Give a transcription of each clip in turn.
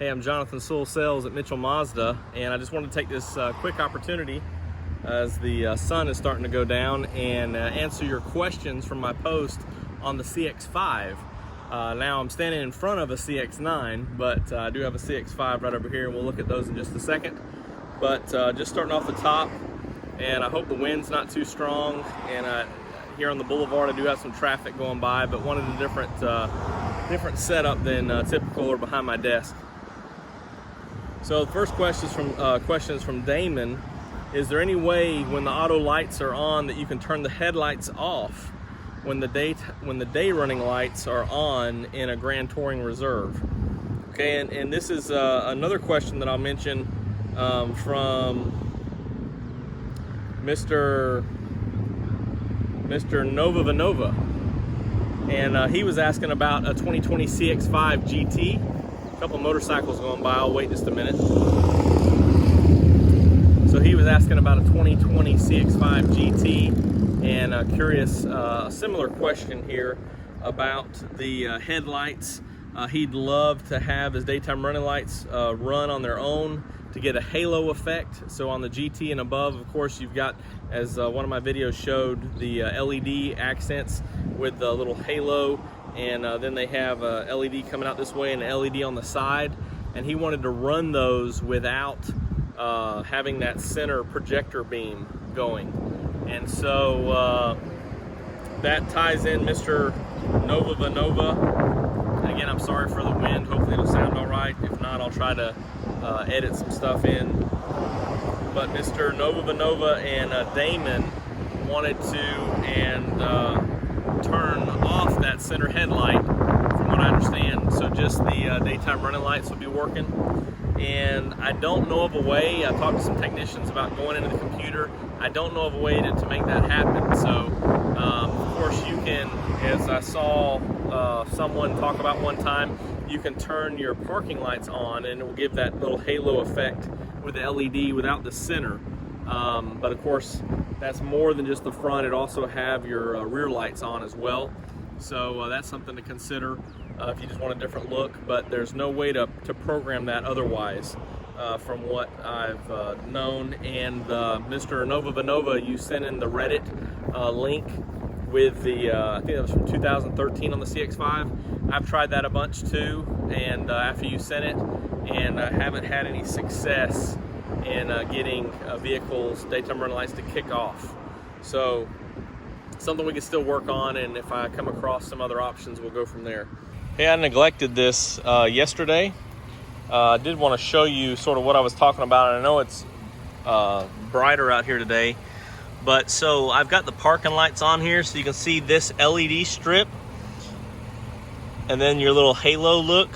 Hey, I'm Jonathan Sewell Sales at Mitchell Mazda, and I just wanted to take this quick opportunity as the sun is starting to go down and answer your questions from my post on the CX-5. Now I'm standing in front of a CX-9, but I do have a CX-5 right over here, and we'll look at those in just a second. But just starting off the top, and I hope the wind's not too strong, and here on the boulevard I do have some traffic going by, but wanted a different setup than typical or behind my desk. So the first question is from Damon. Is there any way when the auto lights are on that you can turn the headlights off when the day running lights are on in a Grand Touring Reserve? Okay, and this is another question that I'll mention from Mr. Nova Vanova, and he was asking about a 2020 CX-5 GT. A couple motorcycles going by, I'll wait just a minute. So he was asking about a 2020 CX-5 GT, and curious, a similar question here about the headlights. He'd love to have his daytime running lights run on their own to get a halo effect. So on the GT and above, of course, you've got, as one of my videos showed, the LED accents with the little halo, and then they have a LED coming out this way and an LED on the side, and he wanted to run those without having that center projector beam going. And so that ties in Mr. Nova Vanova. And again, I'm sorry for the wind. Hopefully it'll sound all right. If not, I'll try to edit some stuff in. But Mr. Nova Vanova and Damon wanted to turn off that center headlight, from what I understand. So just the daytime running lights will be working. And I don't know of a way. I talked to some technicians about going into the computer. I don't know of a way to make that happen. So of course you can, as I saw someone talk about one time, you can turn your parking lights on and it will give that little halo effect with the LED without the center. But of course, that's more than just the front. It also have your rear lights on as well. So that's something to consider if you just want a different look. But there's no way to program that otherwise, from what I've known. And Mr. Nova Vanova, you sent in the Reddit link with the, I think that was from 2013 on the CX-5. I've tried that a bunch too, and after you sent it, and I haven't had any success in getting vehicles' daytime running lights to kick off. So something we can still work on, and if I come across some other options, we'll go from there. Hey, I neglected this yesterday. I did want to show you sort of what I was talking about, and I know it's brighter out here today, but so I've got the parking lights on here, so you can see this LED strip, and then your little halo look,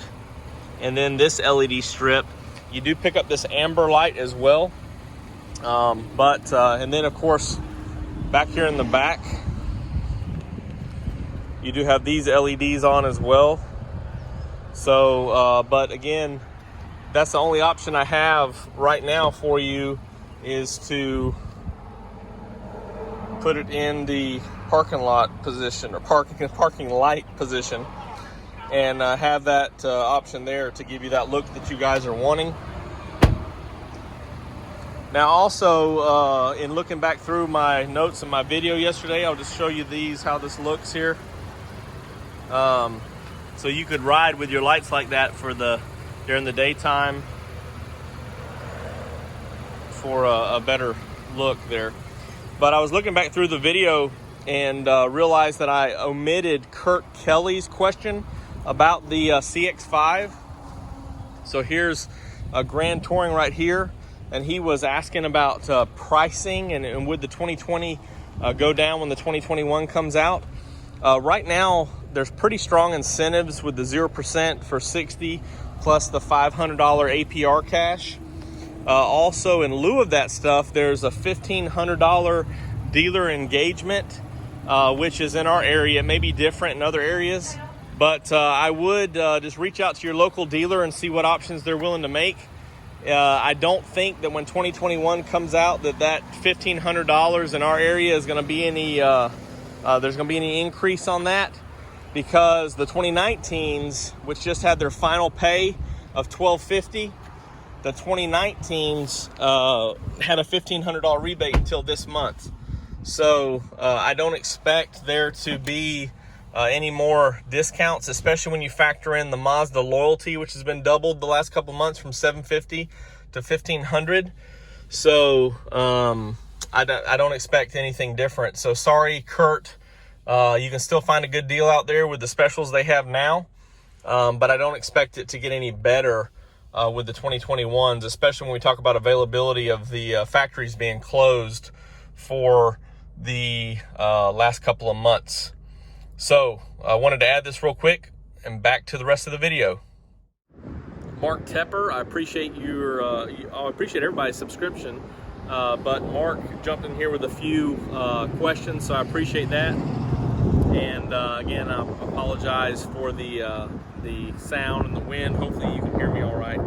and then this LED strip. You do pick up this amber light as well, and then of course back here in the back you do have these LEDs on as well. So but again, that's the only option I have right now for you, is to put it in the parking lot position, or parking light position, and have that option there to give you that look that you guys are wanting. Now also, in looking back through my notes in my video yesterday, I'll just show you these, how this looks here. So you could ride with your lights like that during the daytime for a better look there. But I was looking back through the video and realized that I omitted Kurt Kelly's question about the CX-5. So here's a Grand Touring right here, and he was asking about pricing and would the 2020 go down when the 2021 comes out. Right now, there's pretty strong incentives with the 0% for 60 plus the $500 APR cash. Also, in lieu of that stuff, there's a $1,500 dealer engagement, which is in our area. It may be different in other areas, but I would just reach out to your local dealer and see what options they're willing to make. I don't think that when 2021 comes out that $1,500 in our area is going to be any there's going to be any increase on that, because the 2019s, which just had their final pay, of $1,250. The 2019s had a $1,500 rebate until this month. So I don't expect there to be any more discounts, especially when you factor in the Mazda loyalty, which has been doubled the last couple months from $750 to $1,500. So I don't expect anything different. So sorry, Kurt. You can still find a good deal out there with the specials they have now, but I don't expect it to get any better with the 2021s, especially when we talk about availability of the factories being closed for the last couple of months. So I wanted to add this real quick, and back to the rest of the video. Mark Tepper, I appreciate I appreciate everybody's subscription, but Mark jumped in here with a few questions, so I appreciate that. And again, I apologize for the sound and the wind. Hopefully you can hear me all right.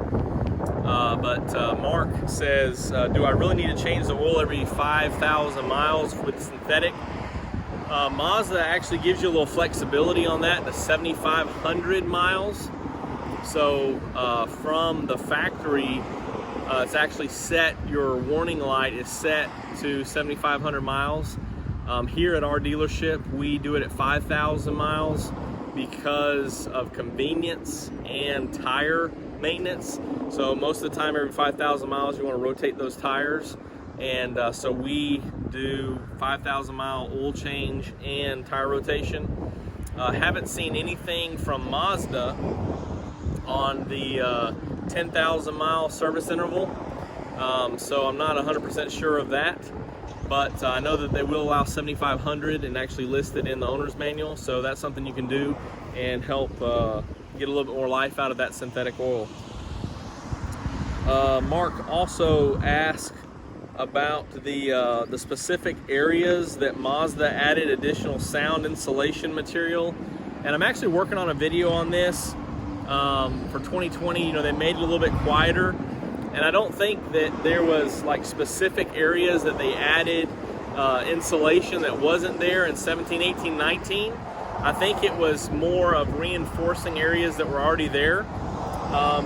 But Mark says, do I really need to change the oil every 5,000 miles with synthetic? Mazda actually gives you a little flexibility on that to 7,500 miles. So from the factory, it's actually set, your warning light is set to 7,500 miles. Here at our dealership, we do it at 5,000 miles because of convenience and tire maintenance. So most of the time, every 5,000 miles, you want to rotate those tires. And so we do 5,000 mile oil change and tire rotation. Haven't seen anything from Mazda on the 10,000 mile service interval. So I'm not 100% sure of that. But I know that they will allow 7,500 and actually listed in the owner's manual. So that's something you can do and help get a little bit more life out of that synthetic oil. Mark also asked about the specific areas that Mazda added additional sound insulation material. And I'm actually working on a video on this for 2020. You know, they made it a little bit quieter. And I don't think that there was like specific areas that they added insulation that wasn't there in 17, 18, 19. I think it was more of reinforcing areas that were already there.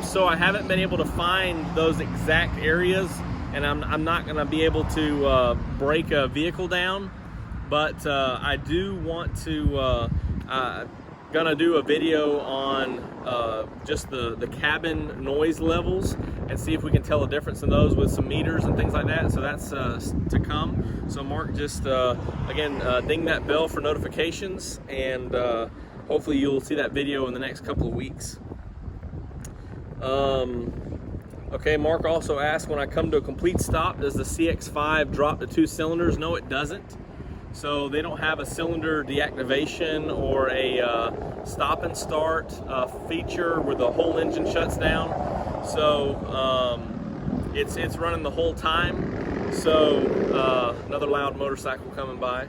So I haven't been able to find those exact areas, and I'm not going to be able to break a vehicle down. But I do want to gonna do a video on just the cabin noise levels and see if we can tell a difference in those with some meters and things like that. So that's to come. So Mark, just again, ding that bell for notifications, and hopefully you'll see that video in the next couple of weeks. Okay, Mark also asked, when I come to a complete stop, does the CX-5 drop to 2 cylinders? No, it doesn't. So they don't have a cylinder deactivation or a stop and start feature where the whole engine shuts down. So it's running the whole time. So another loud motorcycle coming by.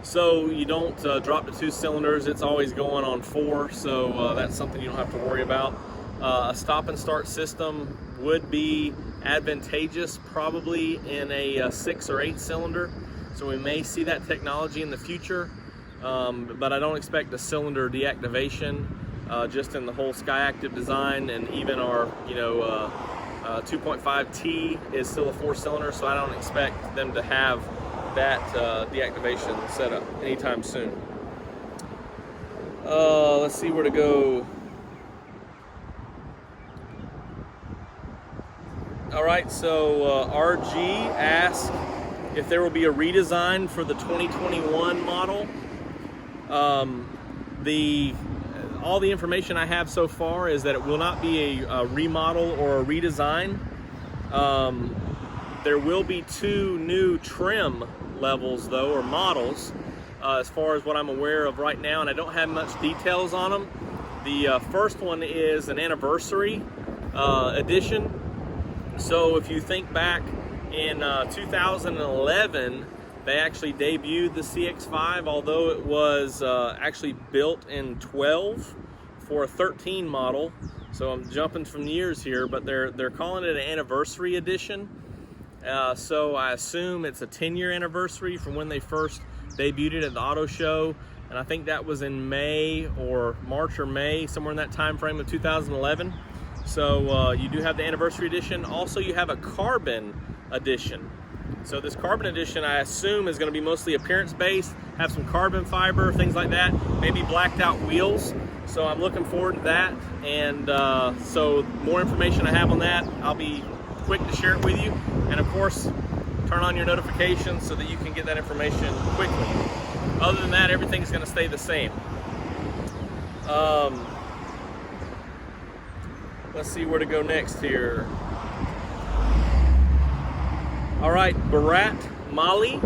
So you don't drop to 2 cylinders. It's always going on 4. So that's something you don't have to worry about. A stop and start system would be advantageous probably in a 6 or 8 cylinder. So we may see that technology in the future, but I don't expect a cylinder deactivation just in the whole SkyActiv design, and even our 2.5T is still a 4-cylinder, so I don't expect them to have that deactivation set up anytime soon. Let's see where to go. All right, so RG asked if there will be a redesign for the 2021 model. All the information I have so far is that it will not be a remodel or a redesign. There will be 2 new trim levels though, or models, as far as what I'm aware of right now, and I don't have much details on them. The first one is an anniversary edition. So if you think back, in 2011, they actually debuted the CX-5, although it was actually built in 12 for a 13 model. So I'm jumping from years here, but they're calling it an anniversary edition. So I assume it's a 10-year anniversary from when they first debuted it at the auto show, and I think that was in May or March or May, somewhere in that time frame of 2011. So you do have the anniversary edition. Also, you have a carbon edition. So this carbon edition, I assume, is going to be mostly appearance-based, have some carbon fiber, things like that, maybe blacked out wheels. So I'm looking forward to that. And so more information I have on that, I'll be quick to share it with you. And of course, turn on your notifications so that you can get that information quickly. Other than that, everything's going to stay the same. Let's see where to go next here. All right, Barat Mali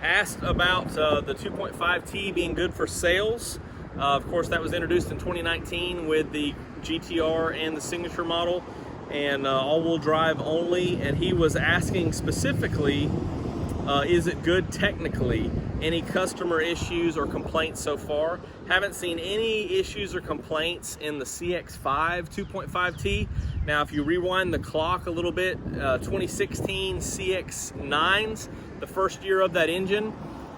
asked about the 2.5T being good for sales. Of course, that was introduced in 2019 with the GTR and the Signature model, and all-wheel drive only. And he was asking specifically, is it good technically? Any customer issues or complaints so far? Haven't seen any issues or complaints in the CX-5 2.5T. Now, if you rewind the clock a little bit, 2016 CX-9s, the first year of that engine,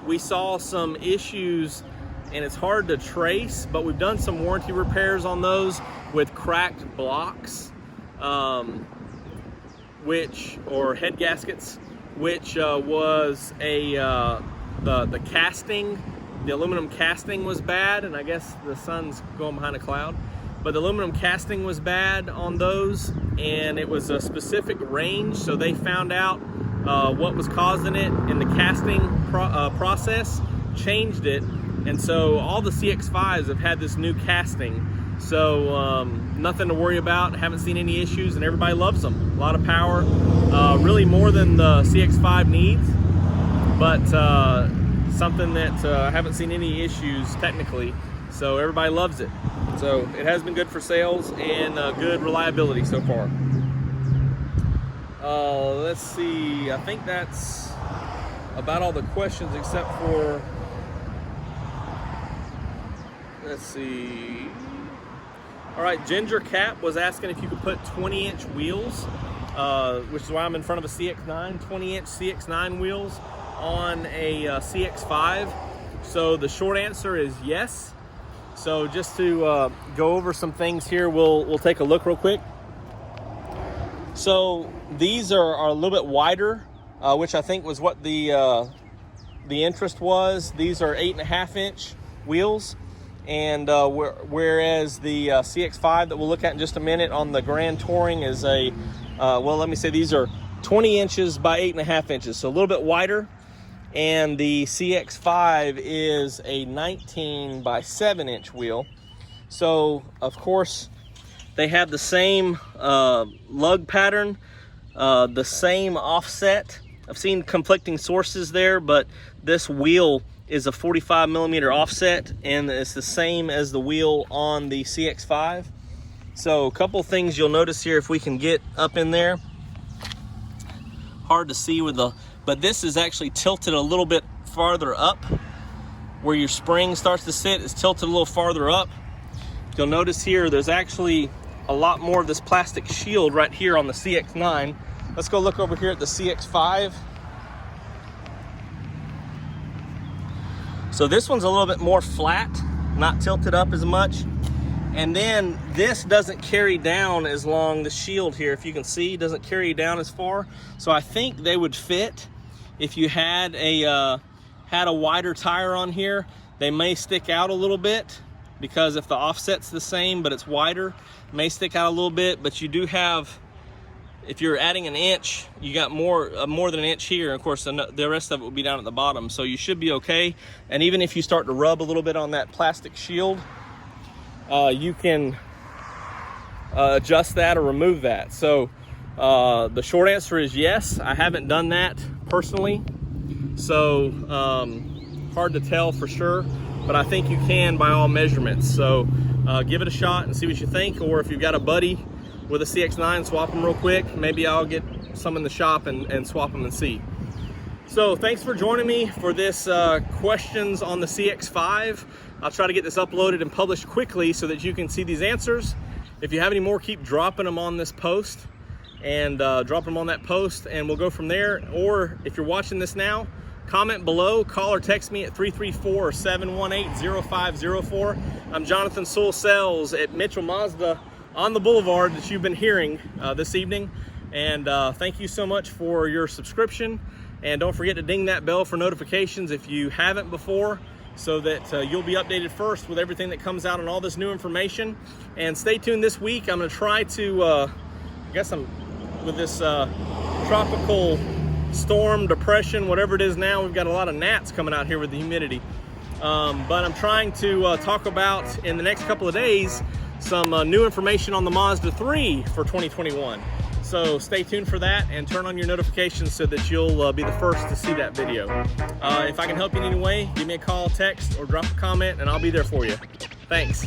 we saw some issues, and it's hard to trace, but we've done some warranty repairs on those with cracked blocks, or head gaskets, which was the casting, the aluminum casting was bad, and I guess the sun's going behind a cloud, but the aluminum casting was bad on those, and it was a specific range, so they found out what was causing it in the casting process, changed it, and so all the CX-5s have had this new casting. So nothing to worry about, haven't seen any issues, and everybody loves them. A lot of power, really more than the CX-5 needs, but something that I haven't seen any issues technically, so everybody loves it. So it has been good for sales and good reliability so far. Let's see, I think that's about all the questions except for, let's see. All right, Ginger Cap was asking if you could put 20-inch wheels, which is why I'm in front of a CX-9, 20-inch CX-9 wheels on a CX-5. So the short answer is yes. So just to go over some things here, we'll take a look real quick. So these are a little bit wider, which I think was what the interest was. These are 8.5-inch wheels. And whereas the CX-5 that we'll look at in just a minute on the Grand Touring is a, well, let me say these are 20 inches by 8.5 inches, so a little bit wider. And the CX-5 is a 19 by 7-inch wheel. So, of course, they have the same lug pattern, the same offset. I've seen conflicting sources there, but this wheel is a 45 millimeter offset, and it's the same as the wheel on the CX-5. So a couple things you'll notice here, if we can get up in there. Hard to see with the, but this is actually tilted a little bit farther up. Where your spring starts to sit is tilted a little farther up. You'll notice here there's actually a lot more of this plastic shield right here on the CX-9. Let's go look over here at the CX-5. So this one's a little bit more flat, not tilted up as much. And then this doesn't carry down as long, the shield here, if you can see, doesn't carry down as far. So I think they would fit if you had a wider tire on here. They may stick out a little bit because if the offset's the same but it's wider, it may stick out a little bit. But you do have, if you're adding an inch, you got more than an inch here. Of course, the rest of it will be down at the bottom, so you should be okay. And even if you start to rub a little bit on that plastic shield, you can adjust that or remove that. So the short answer is yes. I haven't done that personally, so hard to tell for sure, but I think you can by all measurements. So give it a shot and see what you think, or if you've got a buddy with a CX-9, swap them real quick. Maybe I'll get some in the shop and swap them and see. So thanks for joining me for this questions on the CX-5. I'll try to get this uploaded and published quickly so that you can see these answers. If you have any more, keep dropping them on this post. and drop them on that post, and we'll go from there. Or if you're watching this now, comment below, call or text me at 334-718-0504. I'm Jonathan Sewell Sales at Mitchell Mazda on the Boulevard that you've been hearing this evening. And thank you so much for your subscription. And don't forget to ding that bell for notifications if you haven't before, so that you'll be updated first with everything that comes out and all this new information. And stay tuned this week. I'm going to try to, I guess I'm with this tropical storm, depression, whatever it is now. We've got a lot of gnats coming out here with the humidity. But I'm trying to talk about, in the next couple of days, some new information on the Mazda 3 for 2021. So stay tuned for that and turn on your notifications so that you'll be the first to see that video. If I can help you in any way, give me a call, text, or drop a comment, and I'll be there for you. Thanks.